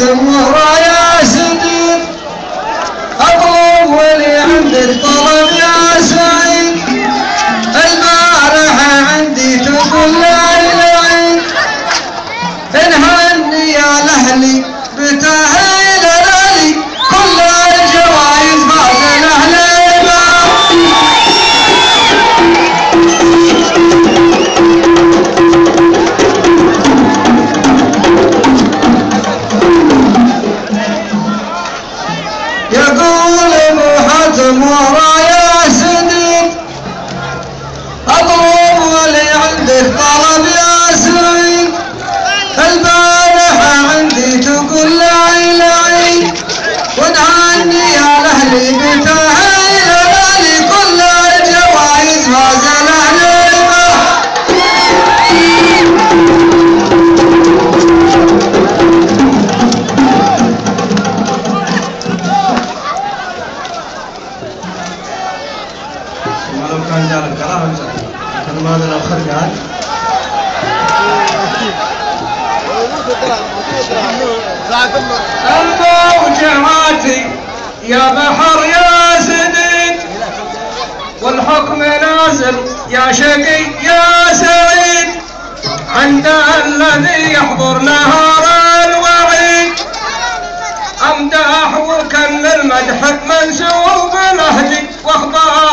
حاتم ورايا سديد اطلب ولي عندك طلب يا سعيد البارحة عندي تقول لي العيد انهني يا الاهلي بتاهيل الالي كل الجوايز فاز الاهلي يقول ابو حاتم ورايا سديد اطلب ولي عندك طلب يا سعيد البارحة عندي تقول لي العيد ونهني يا الاهلي بتاهيل الالي كل الجوايز فاز الاهلي لو كان جال الكلام كان ماذا لو خرج عاد الموجعاتي يا بحر يا سديد والحكم نازل يا شقي يا سعيد عند الذي يحضر نهار الوعيد امدح وكل المدح منسوب الاهلي واخبار